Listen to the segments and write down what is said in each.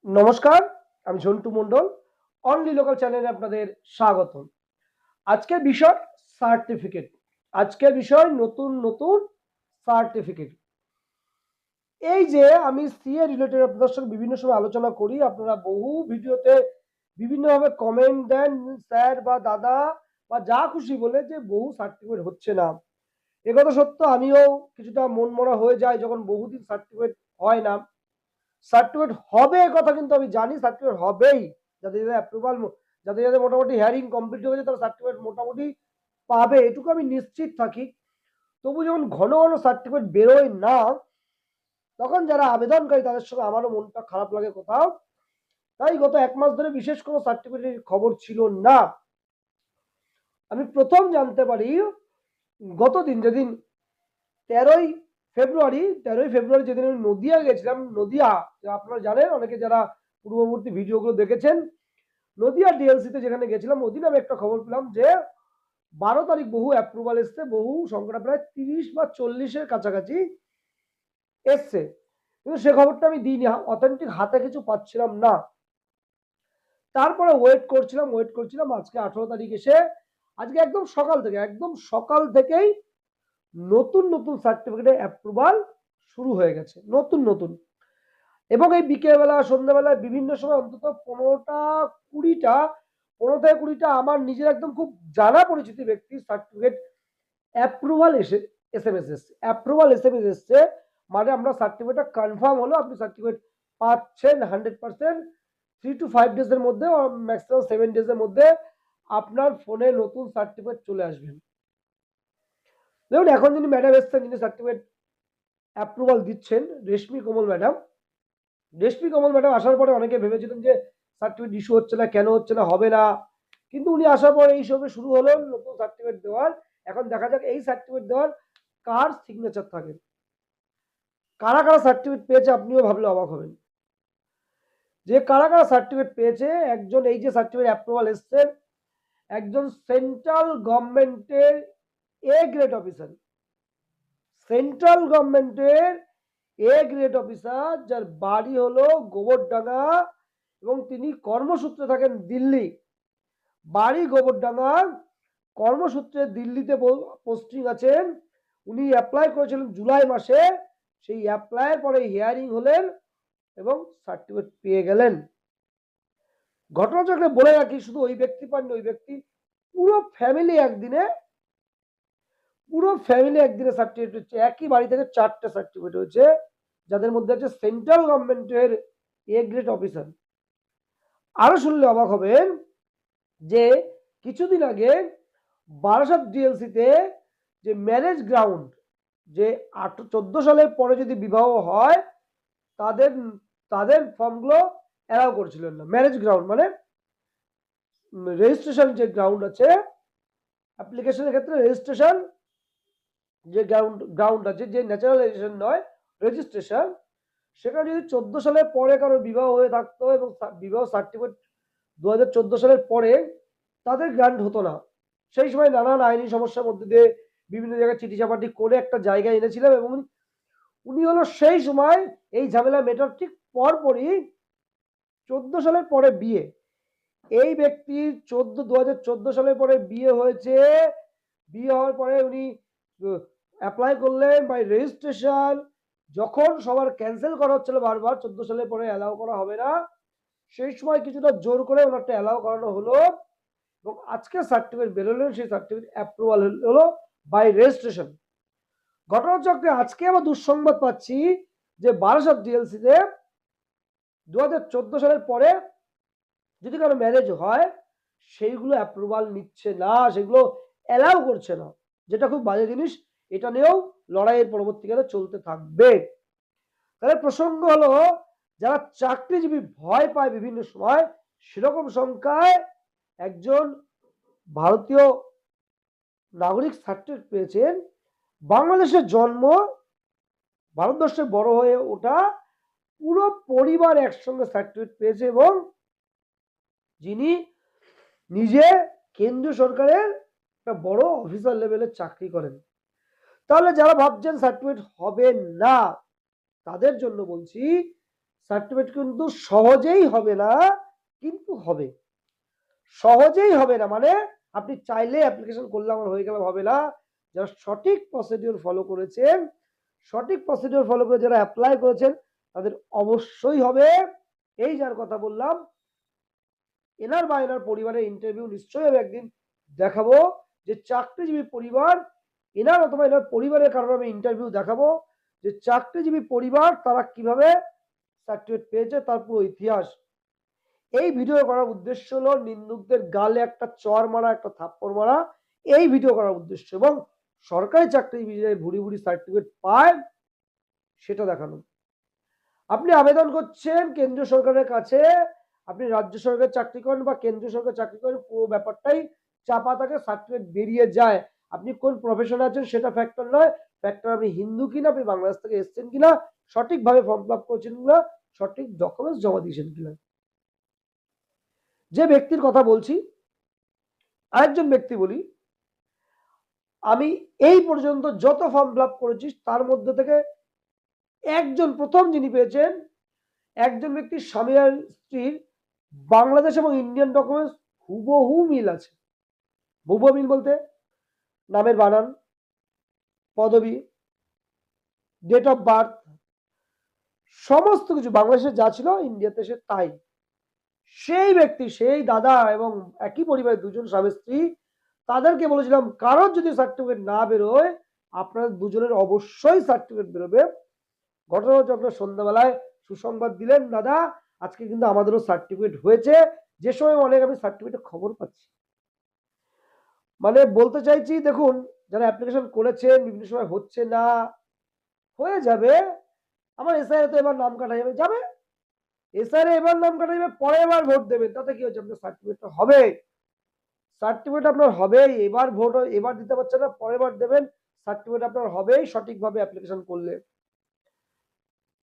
নমস্কার, আমি ঝন্টু মণ্ডল। Only local চ্যানেলে আপনাদের স্বাগত। আজকের বিষয় সার্টিফিকেট। আজকের বিষয় নতুন নতুন সার্টিফিকেট। এই যে আমি সিএ রিলেটেড আপনাদের সঙ্গে বিভিন্ন সময় আলোচনা করি, আপনারা বহু ভিডিওতে বিভিন্নভাবে কমেন্ট দেন, স্যার বা দাদা বা যা খুশি বলে যে বহু সার্টিফিকেট হচ্ছে না। একথা সত্য, আমিও কিছুটা মনমরা হয়ে যায় যখন বহুদিন সার্টিফিকেট হয় না। সার্টিফিকেট হবে কথা কিন্তু আমি জানি, সার্টিফিকেট হবেই। যাদের যাদের অ্যাপ্রুভাল, যাদের যাদের মোটামুটি হিয়ারিং কমপ্লিট হয়েছে তারা সার্টিফিকেট মোটামুটি পাবে, এটুকু আমি নিশ্চিত থাকি। তবু যখন ঘন ঘন সার্টিফিকেট বেরোয় না, তখন যারা আবেদনকারী তাদের সঙ্গে আমারও মনটা খারাপ লাগে কোথাও। তাই গত 1 মাস ধরে বিশেষ কোনো সার্টিফিকেটের খবর ছিল না। আমি প্রথম জানতে পারি গতদিন, যেদিন 13ই ফেব্রুয়ারি যেদিন আমি নদিয়া গেছিলাম। নদিয়া আপনারা জানেন, অনেকে যারা পূর্ববর্তী ভিডিওগুলো দেখেছেন, নদিয়া ডিএলসিতে যেখানে গেছিলাম ওদিন আমি একটা খবর পেলাম যে 12 তারিখ বহু অ্যাপ্রুভাল এসছে, বহু সংখ্যাটা প্রায় 30 বা 40-এর কাছাকাছি এসছে, কিন্তু সে খবরটা আমি দিইনি, অথেন্টিক হাতে কিছু পাচ্ছিলাম না। তারপরে ওয়েট করছিলাম আজকে 18 তারিখ এসে, আজকে একদম সকাল থেকেই নতুন নতুন সার্টিফিকেটের অ্যাপ্রুভাল শুরু হয়ে গেছে, নতুন নতুন। এবং এই বিকেলবেলা সন্ধ্যাবেলা বিভিন্ন সময় অন্তত 15 থেকে 20টা আমার নিজের একদম খুব জানা পরিচিত ব্যক্তি সার্টিফিকেট অ্যাপ্রুভাল এসএমএস এসছে। মানে আমরা সার্টিফিকেটটা কনফার্ম হলো, আপনি সার্টিফিকেট পাচ্ছেন 100%। 3 to 5 ডেজের মধ্যে, ম্যাক্সিমাম 7 ডেজের মধ্যে আপনার ফোনে নতুন সার্টিফিকেট চলে আসবেন। দেখুন, এখন যিনি ম্যাডাম এসছেন, যিনি সার্টিফিকেট অ্যাপ্রুভাল দিচ্ছেন, রেশমি কমল ম্যাডাম আসার পরে অনেকে ভেবেছিলেন যে সার্টিফিকেট ইস্যু হচ্ছে না, কেন হচ্ছে না, হবে না। কিন্তু উনি আসার পরে এই সবে শুরু হলো নতুন সার্টিফিকেট দেওয়ার। এখন দেখা যাক এই সার্টিফিকেট দেওয়ার কার সিগনেচার থাকে। কারা কারা সার্টিফিকেট পেয়েছে আপনিও ভাবলে অবাক হবেন যে কারা কারা সার্টিফিকেট পেয়েছে। একজন, এই যে সার্টিফিকেট অ্যাপ্রুভাল এসছে, একজন সেন্ট্রাল গভর্নমেন্টের এ গ্রেড অফিসার, যার বাড়ি হলো গোবরডাঙ্গা এবং তিনি কর্মসূত্রে থাকেন দিল্লি। বাড়ি গোবরডাঙ্গা, কর্মসূত্রে দিল্লিতে পোস্টিং আছেন। উনি অ্যাপ্লাই করেছিলেন জুলাই মাসে, সেই অ্যাপ্লাইয়ের পরে হিয়ারিং হলেন এবং সার্টিফিকেট পেয়ে গেলেন। ঘটনাচক্রে বলে রাখি, শুধু ওই ব্যক্তি পাননি, ওই ব্যক্তি পুরো ফ্যামিলি একদিনে সার্টিফিকেট হচ্ছে। একই বাড়ি থেকে 4টে সার্টিফিকেট হয়েছে, যাদের মধ্যে আছে সেন্ট্রাল গভর্নমেন্টের এ গ্রেড অফিসার। আরো শুনলে অবাক হবেন যে কিছুদিন আগে বারাসাত ডিএলসিতে যে ম্যারেজ গ্রাউন্ড, যে 14 সালের পরে যদি বিবাহ হয় তাদের তাদের ফর্মগুলো অ্যালাউ করছিলেন না। ম্যারেজ গ্রাউন্ড মানে রেজিস্ট্রেশন যে গ্রাউন্ড আছে, অ্যাপ্লিকেশনের ক্ষেত্রে রেজিস্ট্রেশন যে গ্রাউন্ড আছে, যে ন্যাচারালাইজেশন নয়, রেজিস্ট্রেশন, সেখানে যদি 14 সালের পরে কারো বিবাহ হয়ে থাকতো এবং বিবাহ সার্টিফিকেট 2014 সালের পরে, তাদের গ্রান্ট হতো না। সেই সময় নানান আইনি সমস্যার মধ্যে দিয়ে বিভিন্ন জায়গায় চিঠি চাপাটি করে একটা জায়গায় এনেছিলাম, এবং উনি হলো সেই সময় এই ঝামেলা মেটার ঠিক পরপরই 14 সালের পরে বিয়ে। এই ব্যক্তির 2014 সালের পরে বিয়ে হয়েছে। বিয়ে হওয়ার পরে উনি অ্যাপ্লাই করলেন বাই রেজিস্ট্রেশন। যখন সবার ক্যান্সেল করা হচ্ছিল বারবার, 14 সালের পরে অ্যালাউ করা হবে না, সেই সময় কিছুটা জোর করে ওনারটা অ্যালাউ করানো হলো এবং আজকে সার্টিফিকেট বেরোলেন, সেই সার্টিফিকেট অ্যাপ্রুভাল হলো বাই রেজিস্ট্রেশন। ঘটনাচক্রে আজকে আবার দুঃসংবাদ পাচ্ছি যে বারাসাত ডিএলসিতে 2014 সালের পরে যদি কারো ম্যারেজ হয়, সেইগুলো অ্যাপ্রুভাল নিচ্ছে না, সেগুলো অ্যালাউ করছে না, যেটা খুব বাজে জিনিস। এটা নিয়েও লড়াইয়ের পরবর্তীকালে চলতে থাকবে। তাহলে প্রসঙ্গ হলো, যারা চাকরিজীবী ভয় পায় বিভিন্ন সময়, সেরকম সংখ্যায় একজন ভারতীয় নাগরিক সার্টিফিকেট পেয়েছেন। বাংলাদেশের জন্ম, ভারতবর্ষে বড় হয়ে ওঠা, পুরো পরিবার একসঙ্গে সার্টিফিকেট পেয়েছে এবং যিনি নিজে কেন্দ্রীয় সরকারের একটা বড় অফিসার লেভেলের চাকরি করেন। তাহলে যারা ভাবছেন সার্টিফিকেট হবে না, তাদের জন্য বলছি সার্টিফিকেট কিন্তু সহজেই হবে না, কিন্তু হবে। সহজেই হবে না মানে আপনি চাইলে অ্যাপ্লিকেশন করলে আমার হয়ে গেলে হবে না। যারা সঠিক প্রসিডিওর ফলো করেছেন, সঠিক প্রসিডিওর ফলো করে যারা অ্যাপ্লাই করেছেন তাদের অবশ্যই হবে। এই যার কথা বললাম, এনার বা এনার পরিবারের ইন্টারভিউ নিশ্চয়ই আমি একদিন দেখাবো, যে চাকরিজীবী পরিবার, এনার অথবা এনার পরিবারের কারণে আমি ইন্টারভিউ দেখাবো যে চাকরিজীবী পরিবার তারা কিভাবে সার্টিফিকেট পেয়েছে তার পুরো ইতিহাস। এই ভিডিও করার উদ্দেশ্য হলো নিন্দুকদের গালে একটা চর মারা, একটা থাপ্পড় মারা, এই ভিডিও করার উদ্দেশ্য, এবং সরকারি চাকরিজীবী ভুরি ভুরি সার্টিফিকেট পায় সেটা দেখানো। আপনি আবেদন করছেন কেন্দ্রীয় সরকারের কাছে, আপনি রাজ্য সরকারের চাকরি করেন বা কেন্দ্রীয় সরকার চাকরি করেন, পুরো ব্যাপারটাই চাপা থাকে, সার্টিফিকেট বেরিয়ে যায়। আপনি কোন প্রফেশনে আছেন সেটা ফ্যাক্টর নয়, ফ্যাক্টর আপনি হিন্দু কিনা, আপনি বাংলাদেশ থেকে এসছেন কিনা, সঠিকভাবে ফর্ম ফিল আপ করেছেন কিনা, সঠিক ডকুমেন্টস জমা দিয়েছেন কিনা। যে ব্যক্তির কথা বলছি, আরেকজন ব্যক্তি বলি, আমি এই পর্যন্ত যত ফর্ম ফিল আপ করেছি তার মধ্যে থেকে একজন প্রথম যিনি পেয়েছেন, একজন ব্যক্তির স্বামী আর স্ত্রীর বাংলাদেশ এবং ইন্ডিয়ান ডকুমেন্টস হুবহু মিল আছে। হুবহু মিল বলতে নামের বানান, পদবি, ডেট অফ বার্থ, সমস্ত কিছু বাংলাদেশে যা ছিল ইন্ডিয়াতে সে তাই। সেই ব্যক্তি, সেই দাদা এবং একই পরিবারের দুজন স্বামী স্ত্রী, তাদেরকে বলেছিলাম কারোর যদি সার্টিফিকেট না বেরোয় আপনার দুজনের অবশ্যই সার্টিফিকেট বেরোবে। ঘটনা হচ্ছে আপনার সন্ধ্যাবেলায় সুসংবাদ দিলেন, দাদা আজকে কিন্তু আমাদেরও সার্টিফিকেট হয়েছে, যে সময় অনেক আমি সার্টিফিকেটের খবর পাচ্ছি। মানে বলতে চাইছি, দেখুন যারা অ্যাপ্লিকেশন করেছেন বিভিন্ন সময় হচ্ছে না, হয়ে যাবে। আমার এসআই তো এবার নাম কাটা যাবে, যাবে এসআই এবার নাম কাটা যাবে, পরের বার ভোট দেবেন, তাতে কি হচ্ছে, আপনার সার্টিফিকেটটা হবে, সার্টিফিকেট আপনার হবে। এবার ভোট এবার দিতে পারছেন না, পরের বার দেবেন, সার্টিফিকেট আপনার হবেই সঠিকভাবে অ্যাপ্লিকেশন করলে।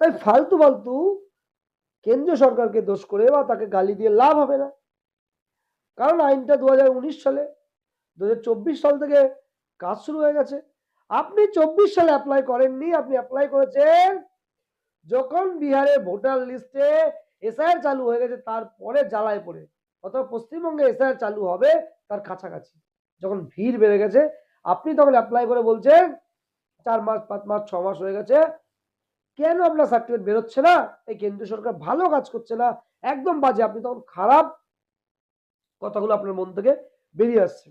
তাই ফালতু ফালতু কেন্দ্রীয় সরকারকে দোষ করে বা তাকে গালি দিয়ে লাভ হবে না, কারণ আইনটা 2019 সালে, 2024 সাল থেকে কাজ শুরু হয়ে গেছে। আপনি 24 সালে অ্যাপ্লাই করেননি, আপনি অ্যাপ্লাই করেছেন যখন বিহারের ভোটার লিস্টে এসআইআর চালু হয়ে গেছে, তারপরে জ্বালায় পড়ে, অথবা পশ্চিমবঙ্গে এসআইআর চালু হবে তার কাছাকাছি, যখন ভিড় বেড়ে গেছে আপনি তখন অ্যাপ্লাই করে বলছেন 4 মাস 5 মাস 6 মাস হয়ে গেছে, কেন আপনার সার্টিফিকেট বেরোচ্ছে না, এই কেন্দ্রীয় সরকার ভালো কাজ করছে না, একদম বাজে, আপনি তখন খারাপ কথাগুলো আপনার মন থেকে বেরিয়ে আসছে।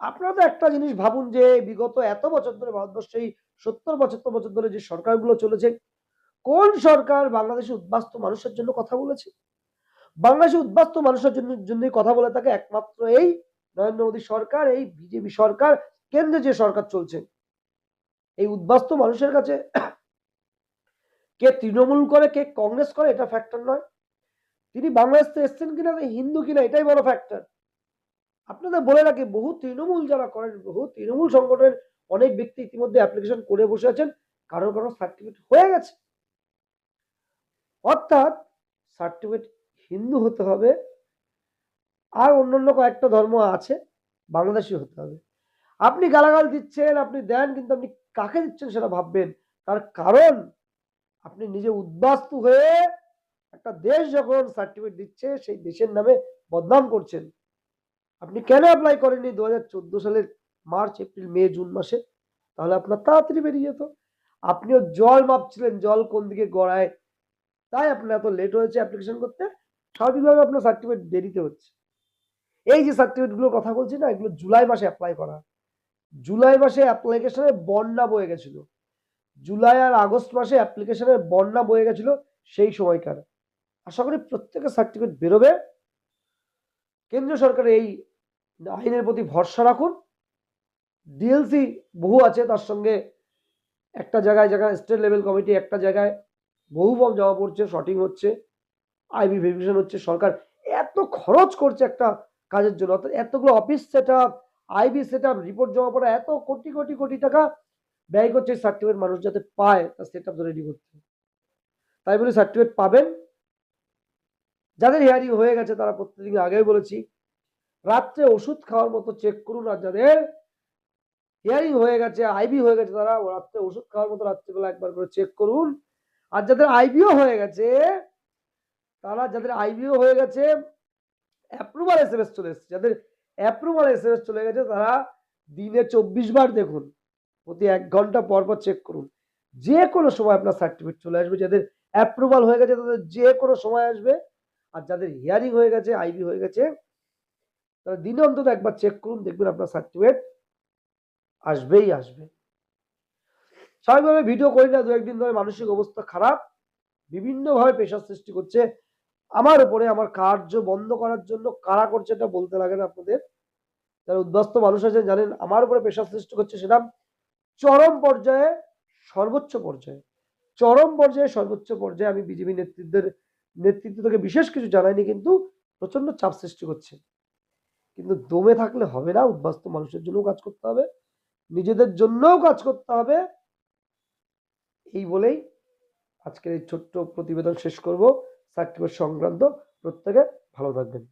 আপনারা তো একটা জিনিস ভাবুন, যে বিগত এত বছর ধরে ভারতবর্ষে 70-75 বছর ধরে যে সরকারগুলো চলেছে, কোন সরকার বাংলাদেশের উদ্বাস্তু মানুষের জন্য কথা বলেছে? বাংলাদেশের উদ্বাস্তু মানুষের জন্য কথা বলে থাকে একমাত্র এই নরেন্দ্র মোদী সরকার, এই বিজেপি সরকার, কেন্দ্রে যে সরকার চলছে। এই উদ্বাস্তু মানুষের কাছে কে তৃণমূল করে কে কংগ্রেস করে এটা ফ্যাক্টর নয়, তিনি বাংলাদেশ থেকে এসছেন কিনা, হিন্দু কিনা, এটাই বড় ফ্যাক্টর। আপনাদের বলে রাখি, বহু তৃণমূল যারা করেন, বহু তৃণমূল সংগঠনের অনেক ব্যক্তি ইতিমধ্যে অ্যাপ্লিকেশন করে বসে আছেন, কারোর কারো সার্টিফিকেট হয়ে গেছে। অর্থাৎ সার্টিফিকেট হিন্দু হতে হবে, আর অন্যান্য কয়েকটা ধর্ম আছে, বাংলাদেশি হতে হবে। আপনি গালাগাল দিচ্ছেন, আপনি দেন, কিন্তু আপনি কাকে দিচ্ছেন সেটা ভাববেন। তার কারণ আপনি নিজে উদ্বাস্তু হয়ে একটা দেশ যখন সার্টিফিকেট দিচ্ছে সেই দেশের নামে বদনাম করছেন। আপনি কেন অ্যাপ্লাই করেননি 2014 সালের মার্চ এপ্রিল মে জুন মাসে, তাহলে আপনার তাড়াতাড়ি বেরিয়ে যেত। আপনিও জল মাপছিলেন জল কোন দিকে গড়ায়, তাই আপনার এত লেট হয়েছে অ্যাপ্লিকেশন করতে, স্বাভাবিকভাবে আপনার সার্টিফিকেট দেরিতে হচ্ছে। এই যে সার্টিফিকেটগুলোর কথা বলছি না, এগুলো জুলাই মাসে অ্যাপ্লাই করা, জুলাই মাসে অ্যাপ্লিকেশনে বন্যা বয়ে গেছিল, জুলাই আর আগস্ট মাসে অ্যাপ্লিকেশনের বন্যা বয়ে গেছিল সেই সময়কার। আশা করি প্রত্যেকের সার্টিফিকেট বেরোবে। কেন্দ্রীয় সরকারের এই আইনের প্রতি ভরসা রাখুন। ডিএলসি বহু আছে, তার সঙ্গে একটা জায়গায় স্টেট লেভেল কমিটি একটা জায়গায় বহু ফর্ম জমা পড়ছে, শর্টিং হচ্ছে, আইবি ভেরিফিকেশন হচ্ছে, সরকার এত খরচ করছে একটা কাজের জন্য, অর্থাৎ এতগুলো office set up, IB set up, report জমা পড়া, এত কোটি কোটি কোটি টাকা ব্যয় করছে সার্টিফিকেট মানুষ যাতে পায় তার সেট আপ রেডি করতে। তাই বলে সার্টিফিকেট পাবেন। যাদের হিয়ারিং হয়ে গেছে তারা প্রত্যেকদিন আগেই বলেছি রাত্রে ওষুধ খাওয়ার মতো চেক করুন, আর যাদের হিয়ারিং হয়ে গেছে, আইবি হয়ে গেছে, তারা রাত্রে ওষুধ খাওয়ার মতো রাত্রিবেলা একবার করে চেক করুন। আর যাদের আইবিও হয়ে গেছে, যাদের আইবিও হয়ে গেছে, অ্যাপ্রুভাল এসএমএস চলে এসেছে, যাদের অ্যাপ্রুভাল এসএমএস চলে গেছে তারা দিনে 24 বার দেখুন, প্রতি 1 ঘন্টা পর পর চেক করুন, যে কোনো সময় আপনার সার্টিফিকেট চলে আসবে। যাদের অ্যাপ্রুভাল হয়ে গেছে তাদের যে কোনো সময় আসবে, আর যাদের হিয়ারিং হয়ে গেছে, আইবি হয়ে গেছে, তারা দিনে অন্তত একবার চেক করুন, দেখবেন আপনার সার্টিফিকেট আসবেই আসবে। স্বাভাবিকভাবে ভিডিও করি না, 2-1 দিন ধরে মানসিক অবস্থা খারাপ, বিভিন্নভাবে প্রেশার সৃষ্টি করছে আমার উপরে। আমার কার্য বন্ধ করার জন্য কারা করছে এটা বলতে লাগে না আপনাদের, যারা উদ্বাস্ত মানুষ আছেন জানেন আমার উপরে প্রেশার সৃষ্টি করছে, সেটা চরম পর্যায়ে, সর্বোচ্চ পর্যায়ে, চরম পর্যায়ে, সর্বোচ্চ পর্যায়ে। আমি বিজেপি নেতৃত্ব থেকে বিশেষ কিছু জানাইনি, কিন্তু প্রচন্ড চাপ সৃষ্টি করছে। কিন্তু দমে থাকলে হবে না, উদ্বাস্ত মানুষের জন্যও কাজ করতে হবে, নিজেদের জন্যও কাজ করতে হবে। এই বলেই আজকের এই ছোট্ট প্রতিবেদন শেষ করব সার্টিফিকেট সংক্রান্ত। প্রত্যেকে ভালো থাকবেন।